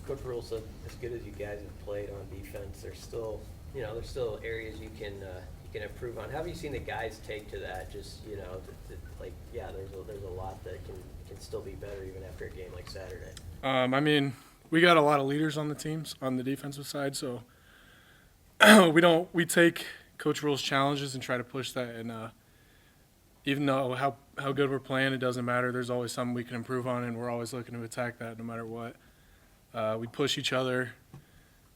Coach Rule said, as good as you guys have played on defense, there's still areas you can improve on. How have you seen the guys take to that? Just like, yeah, there's a lot that can still be better even after a game like Saturday. I mean, we got a lot of leaders on the teams on the defensive side, so we take Coach Rule's challenges and try to push that. And even though how good we're playing, it doesn't matter. There's always something we can improve on, and we're always looking to attack that no matter what. We push each other.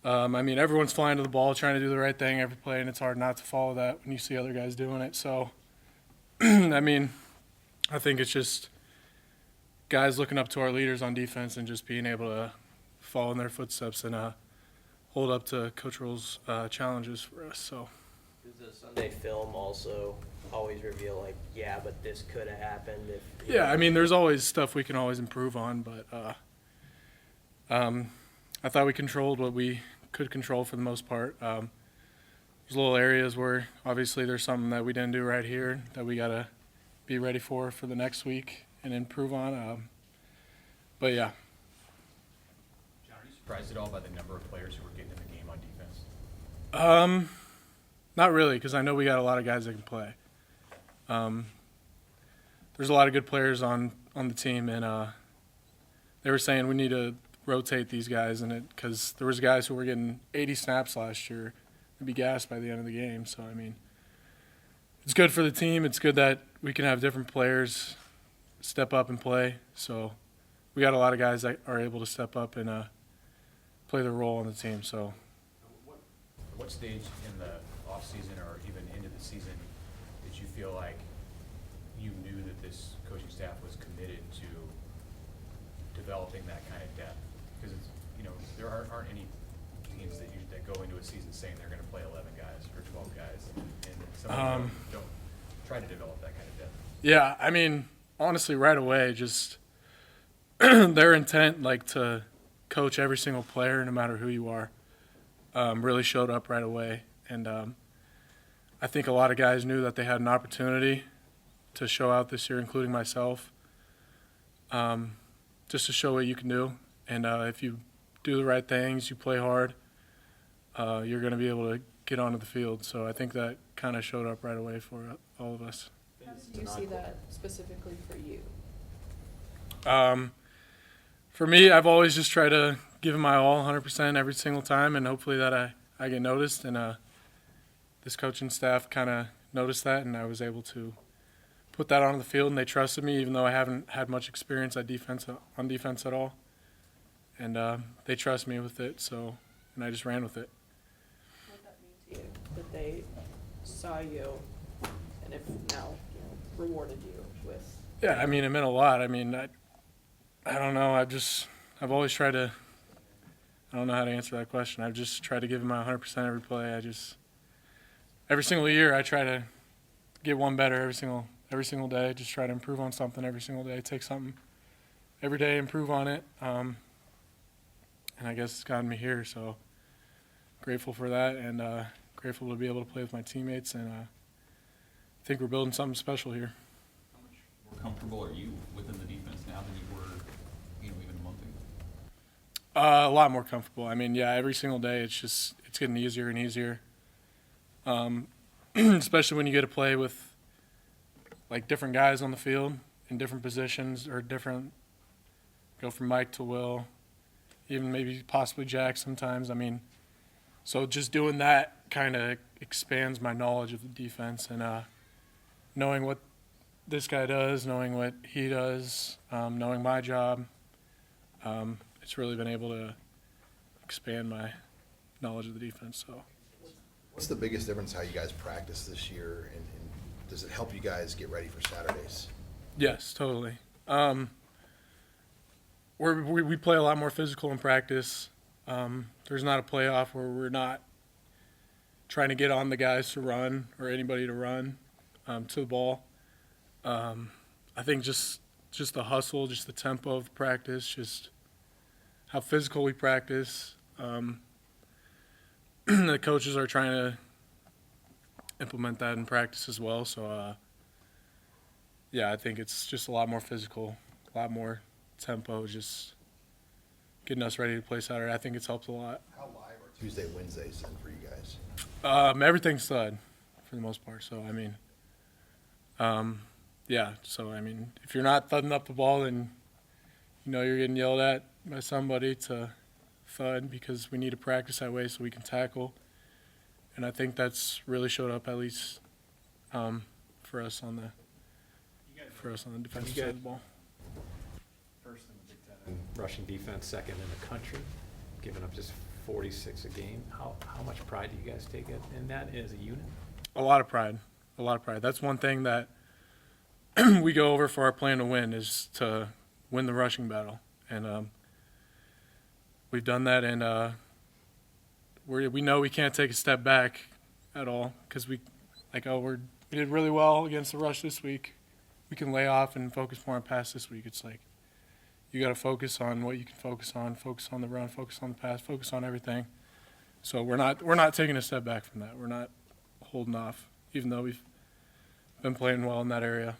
I mean, everyone's flying to the ball, trying to do the right thing every play, and it's hard not to follow that when you see other guys doing it. So, I mean, I think it's just guys looking up to our leaders on defense and just being able to follow in their footsteps and hold up to Coach Rule's challenges for us. So, does the Sunday film also always reveal, like, yeah, but this could have happened? I mean, there's always stuff we can always improve on, but I thought we controlled what we could control for the most part. There's little areas where obviously there's something that we didn't do right here that we got to be ready for the next week and improve on. But, yeah. John, are you surprised at all by the number of players who were getting in the game on defense? Not really, because I know we got a lot of guys that can play. There's a lot of good players on the team, and they were saying we need to rotate these guys in it because there was guys who were getting 80 snaps last year and be gassed by the end of the game. So, I mean, it's good for the team. It's good that we can have different players step up and play. So we got a lot of guys that are able to step up and play their role on the team. So, What stage in the offseason or even into the season did you feel like you knew that this coaching staff was committed to developing that kind of depth? Because there aren't any teams that go into a season saying they're going to play 11 guys or 12 guys, and some of them don't try to develop that kind of depth. Yeah, I mean, honestly, right away, just their intent, like to coach every single player, no matter who you are, really showed up right away. And I think a lot of guys knew that they had an opportunity to show out this year, including myself, just to show what you can do. And if you do the right things, you play hard, you're going to be able to get onto the field. So I think that kind of showed up right away for all of us. How did you see that specifically for you? For me, I've always just tried to give it my all 100% every single time, and hopefully that I get noticed. And this coaching staff kind of noticed that, and I was able to put that on the field, and they trusted me, even though I haven't had much experience on defense at all. And they trust me with it, and I just ran with it. What that mean to you, that they saw you, and if now, rewarded you with? Yeah, I mean, it meant a lot. I mean, I don't know. I've always tried to. I don't know how to answer that question. I've just tried to give it my 100% every play. Every single year, I try to get one better every single day. Just try to improve on something every single day. Take something every day, improve on it. And I guess it's gotten me here. So grateful for that, and grateful to be able to play with my teammates. And I think we're building something special here. How much more comfortable are you within the defense now than you were, even a month ago? A lot more comfortable. I mean, yeah, every single day it's getting easier and easier. Especially when you get to play with like different guys on the field in different positions or go from Mike to Will, even maybe possibly Jack sometimes. I mean, so just doing that kind of expands my knowledge of the defense and knowing what this guy does, knowing what he does, knowing my job. It's really been able to expand my knowledge of the defense. So, what's the biggest difference how you guys practice this year, and does it help you guys get ready for Saturdays? Yes, totally. We play a lot more physical in practice. There's not a playoff where we're not trying to get on the guys to run or anybody to run to the ball. I think just the hustle, just the tempo of practice, just how physical we practice. The coaches are trying to implement that in practice as well. So, I think it's just a lot more physical, a lot more tempo, just getting us ready to play Saturday. I think it's helped a lot. How live are Tuesday, Wednesdays then for you guys? Everything's stud for the most part. So, I mean, yeah. So, I mean, if you're not thudding up the ball, then you know you're getting yelled at by somebody to thud because we need to practice that way so we can tackle. And I think that's really showed up at least for us on the defensive side of the ball. First in the Big Ten in rushing defense, second in the country, giving up just 46 a game. How much pride do you guys take in that as a unit? A lot of pride. A lot of pride. That's one thing that we go over for our plan to win is to win the rushing battle. And we've done that, and we know we can't take a step back at all because we did really well against the rush this week. We can lay off and focus more on pass this week. It's like you got to focus on what you can focus on the run, focus on the pass, focus on everything. So we're not taking a step back from that. We're not holding off, even though we've been playing well in that area.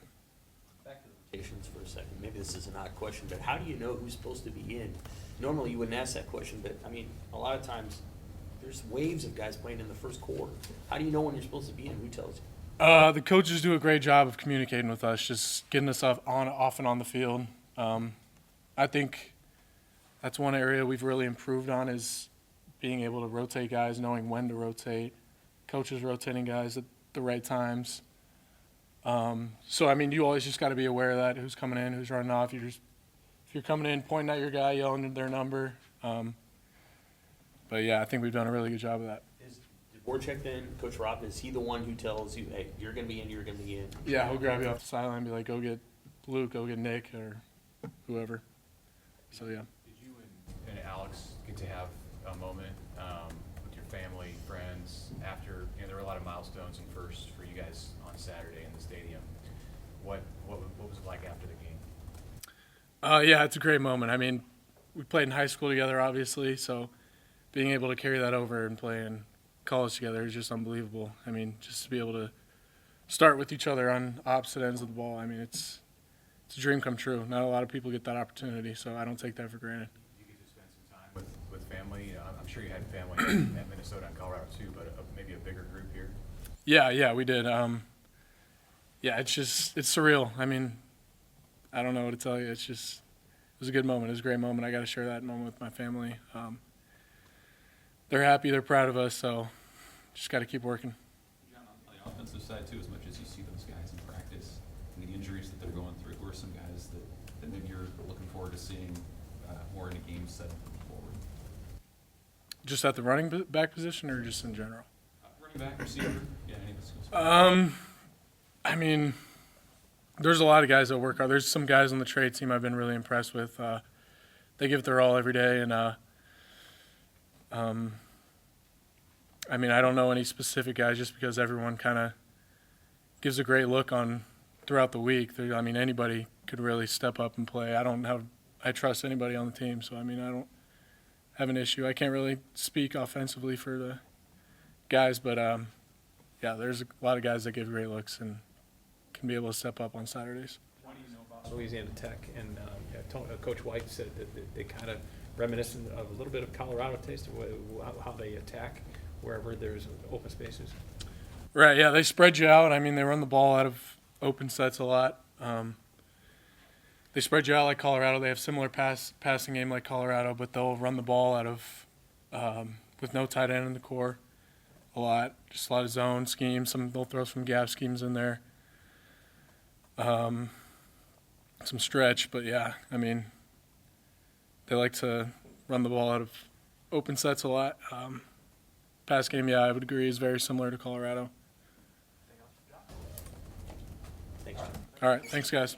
Back to the rotations for a second. Maybe this is an odd question, but how do you know who's supposed to be in? Normally you wouldn't ask that question, but I mean, a lot of times there's waves of guys playing in the first quarter. How do you know when you're supposed to be in? Who tells you? The coaches do a great job of communicating with us, just getting us off and on the field. I think that's one area we've really improved on is being able to rotate guys, knowing when to rotate, coaches rotating guys at the right times. So, I mean, you always just got to be aware of that, who's coming in, who's running off. If you're coming in, pointing at your guy, yelling their number. But, yeah, I think we've done a really good job of that. Did Borchek then, Coach Rob, is he the one who tells you, hey, you're going to be in, you're going to be in? Yeah, he'll grab you off the sideline and be like, go get Luke, go get Nick, or whoever. So, yeah. Did you and Alex get to have a moment with your family, friends, after, there were a lot of milestones and firsts for you guys on Saturday in the stadium. What was it like after the game? Yeah, it's a great moment. I mean, we played in high school together, obviously, so being able to carry that over and play in college together is just unbelievable. I mean, just to be able to start with each other on opposite ends of the ball, I mean, it's a dream come true. Not a lot of people get that opportunity, so I don't take that for granted. You get to spend some time with family. I'm sure you had family at Minnesota and Colorado too, but maybe a bigger group here. Yeah, we did. Yeah, it's surreal. I mean, I don't know what to tell you. It was a good moment. It was a great moment. I got to share that moment with my family. They're happy. They're proud of us. So just got to keep working. John, on the offensive side too, as much as you see those guys in practice and the injuries that they're going through, who are some guys that maybe you're looking forward to seeing more in a game set moving forward? Just at the running back position or just in general? Running back, receiver, yeah, any of the skills. I mean, there's a lot of guys that work hard. There's some guys on the trade team I've been really impressed with. They give it their all every day, and I mean, I don't know any specific guys just because everyone kind of gives a great look on throughout the week. I mean, anybody could really step up and play. I trust anybody on the team, so I mean, I don't have an issue. I can't really speak offensively for the guys, but yeah, there's a lot of guys that give great looks and can be able to step up on Saturdays. What do you know about Louisiana Tech? And Coach White said that they kind of reminiscent of a little bit of Colorado taste of how they attack wherever there's open spaces. Right, yeah, they spread you out. I mean, they run the ball out of open sets a lot. They spread you out like Colorado. They have similar passing game like Colorado, but they'll run the ball out of with no tight end in the core a lot. Just a lot of zone schemes. They'll throw some gap schemes in there. Some stretch, but yeah, I mean, they like to run the ball out of open sets a lot. Pass game, yeah, I would agree, is very similar to Colorado. Thanks. All right, thanks, guys.